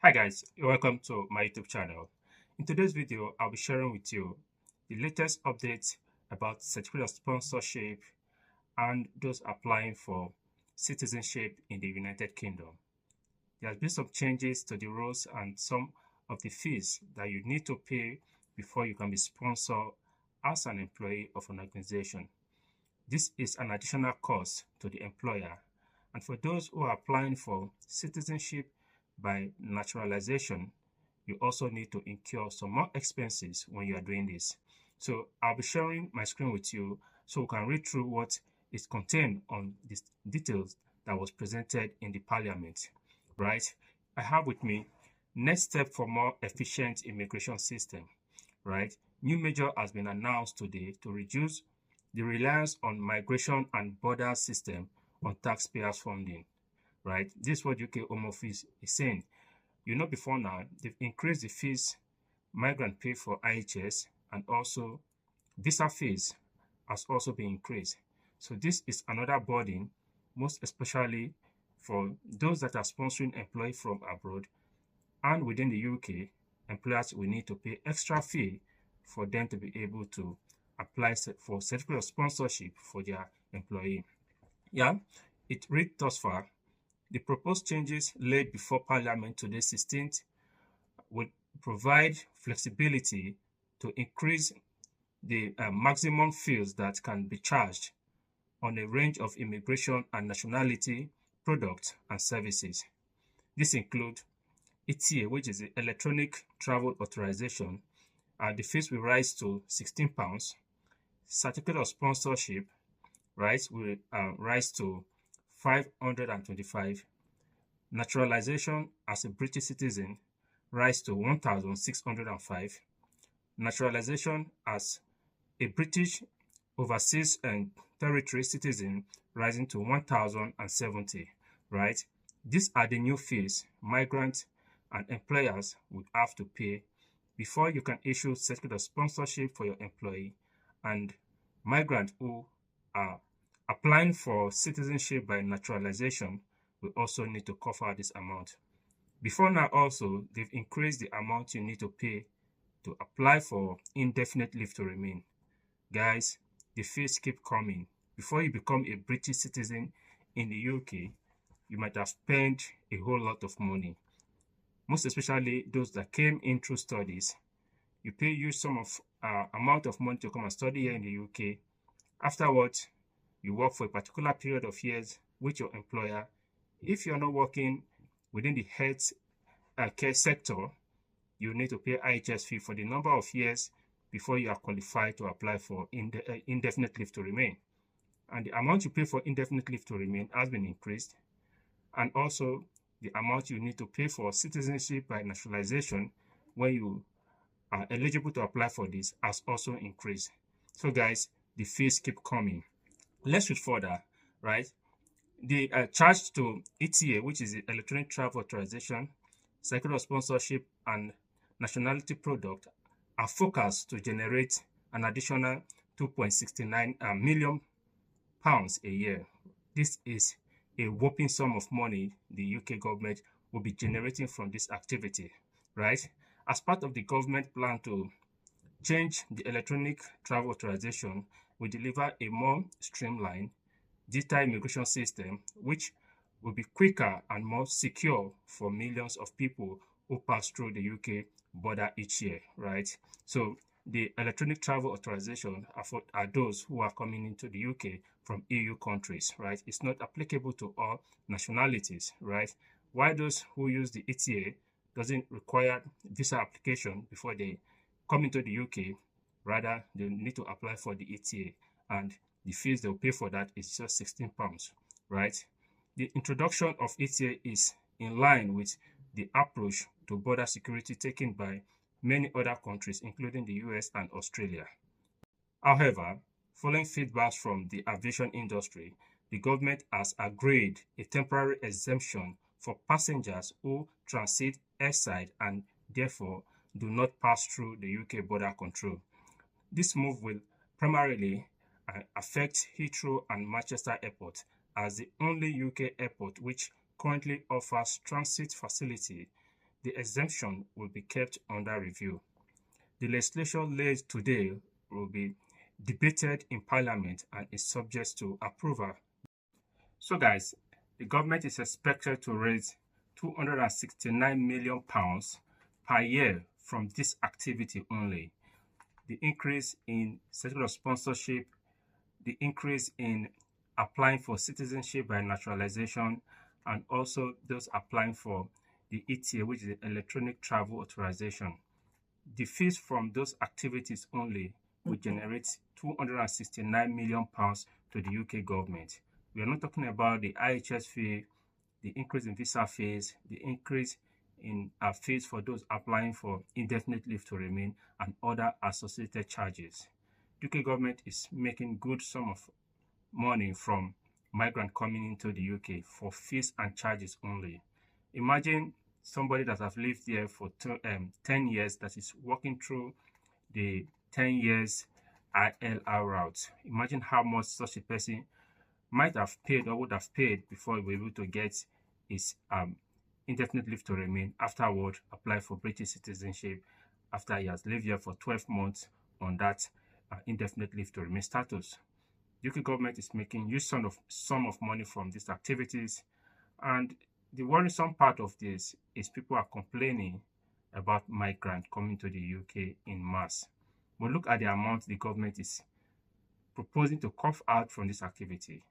Hi guys, welcome to my YouTube channel. In today's video, I'll be sharing with you the latest updates about certificate of sponsorship and those applying for citizenship in the United Kingdom. There has been some changes to the rules and some of the fees that you need to pay before you can be sponsored as an employee of an organization. This is an additional cost to the employer. And for those who are applying for citizenship by naturalization, you also need to incur some more expenses when you are doing this. So I'll be sharing my screen with you so we can read through what is contained on these details that was presented in the parliament, right? I have with me next step for more efficient immigration system, right? New measure has been announced today to reduce the reliance on migration and border system on taxpayers' funding, right? This is what UK Home Office is saying. You know, before now, they've increased the fees migrants pay for IHS, and also visa fees has also been increased. So this is another burden, most especially for those that are sponsoring employees from abroad and within the UK. Employers will need to pay extra fee for them to be able to apply for certificate of sponsorship for their employee. Yeah, it read thus far. The proposed changes laid before Parliament today 16th would provide flexibility to increase the maximum fees that can be charged on a range of immigration and nationality products and services. This include ETA, which is the Electronic Travel Authorization. The fees will rise to £16. Certificate of sponsorship, right, will rise to 525. Naturalization as a British citizen rise to 1,605. Naturalization as a British overseas and territory citizen rising to 1,070, right? These are the new fees migrants and employers would have to pay before you can issue certificate of sponsorship for your employee, and migrants who are applying for citizenship by naturalization will also need to cover this amount. Before now also, they've increased the amount you need to pay to apply for indefinite leave to remain. Guys, the fees keep coming. Before you become a British citizen in the UK, you might have spent a whole lot of money. Most especially those that came in through studies. You pay huge sum of amount of money to come and study here in the UK. Afterwards, you work for a particular period of years with your employer. If you're not working within the health care sector, you need to pay IHS fee for the number of years before you are qualified to apply for indefinite leave to remain. And the amount you pay for indefinite leave to remain has been increased. And also, the amount you need to pay for citizenship by naturalization when you are eligible to apply for this has also increased. So guys, the fees keep coming. Let's read further, right? The charge to ETA, which is the Electronic Travel Authorization, Certificate of Sponsorship, and Nationality Product, are focused to generate an additional £2.69 million a year. This is a whopping sum of money the UK government will be generating from this activity, right? As part of the government plan to change the Electronic Travel Authorization, we deliver a more streamlined digital immigration system, which will be quicker and more secure for millions of people who pass through the UK border each year, right? So the electronic travel authorization are those who are coming into the UK from EU countries, right? It's not applicable to all nationalities, right? While those who use the ETA doesn't require visa application before they come into the UK, rather they need to apply for the ETA, and the fees they'll pay for that is just £16, right? The introduction of ETA is in line with the approach to border security taken by many other countries, including the US and Australia. However, following feedback from the aviation industry, the government has agreed a temporary exemption for passengers who transit airside and therefore do not pass through the UK border control. This move will primarily affect Heathrow and Manchester Airport as the only UK airport which currently offers transit facility the exemption will be kept under review. The legislation laid today will be debated in Parliament and is subject to approval. So, guys, the government is expected to raise £269 million per year from this activity only. The increase in secular sponsorship, the increase in applying for citizenship by naturalization, and also those applying for the ETA, which is the Electronic Travel Authorization. The fees from those activities only will generate £269 million to the UK government. We are not talking about the IHS fee, the increase in visa fees, the increase in fees for those applying for indefinite leave to remain, and other associated charges. UK government is making good sum of money from migrants coming into the UK for fees and charges only. Imagine somebody that have lived here for 10 years that is working through the 10 years ILR route. Imagine how much such a person might have paid or would have paid before he was able to get his indefinite leave to remain. Afterward, apply for British citizenship after he has lived here for 12 months on that indefinite leave to remain status. The UK government is making huge sum of money from these activities, and the worrisome part of this is people are complaining about migrants coming to the UK in mass. But look at the amount the government is proposing to cough out from this activity.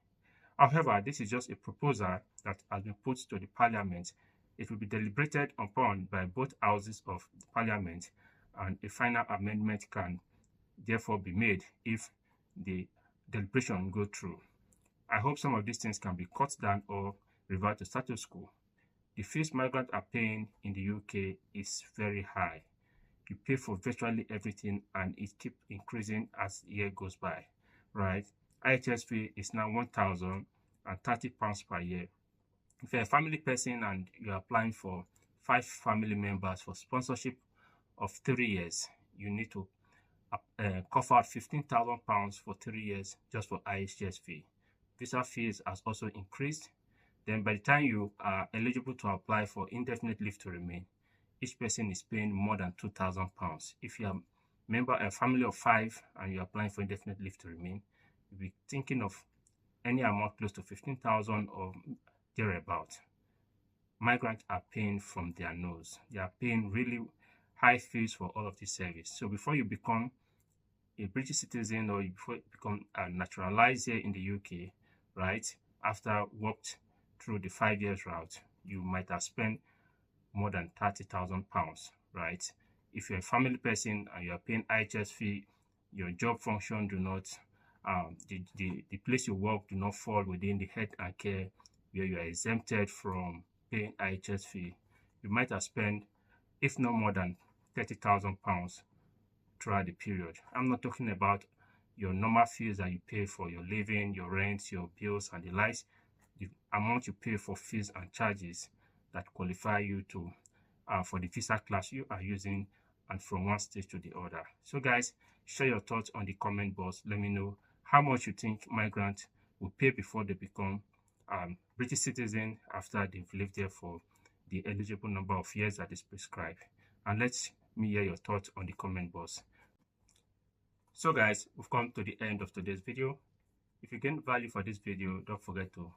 However, this is just a proposal that has been put to the Parliament. It will be deliberated upon by both houses of the Parliament, and a final amendment can therefore be made if the deliberation go through. I hope some of these things can be cut down or revert to status quo. The fees migrants are paying in the UK is very high. You pay for virtually everything, and it keeps increasing as the year goes by, right? IHS fee is now £1,030 per year. If you're a family person and you're applying for 5 family members for sponsorship of 3 years, you need to cough out £15,000 for 3 years just for IHS fee. Visa fees has also increased. Then by the time you are eligible to apply for indefinite leave to remain, each person is paying more than £2,000. If you are a family of 5 and you're applying for indefinite leave to remain, you'll be thinking of any amount close to 15,000 or thereabout. Migrants are paying from their nose. They are paying really high fees for all of this service. So before you become a British citizen or before you become naturalized here in the UK, right, after worked through the 5 years route, you might have spent more than £30,000, right? If you're a family person and you are paying IHS fee, your job function do not, the place you work do not fall within the health and care where you are exempted from paying IHS fee, you might have spent, if not more than £30,000 throughout the period. I'm not talking about your normal fees that you pay for your living, your rent, your bills, and the likes. The amount you pay for fees and charges that qualify you to for the visa class you are using and from one state to the other. So guys, share your thoughts on the comment box. Let me know how much you think migrants will pay before they become British citizen after they've lived there for the eligible number of years that is prescribed. And let me hear your thoughts on the comment box. So guys, we've come to the end of today's video. If you gain value for this video, don't forget to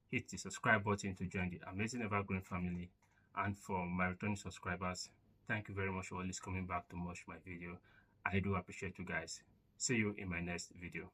hit the subscribe button to join the amazing ever-growing family. And for my returning subscribers, thank you very much for always coming back to watch my video. I do appreciate you guys. See you in my next video.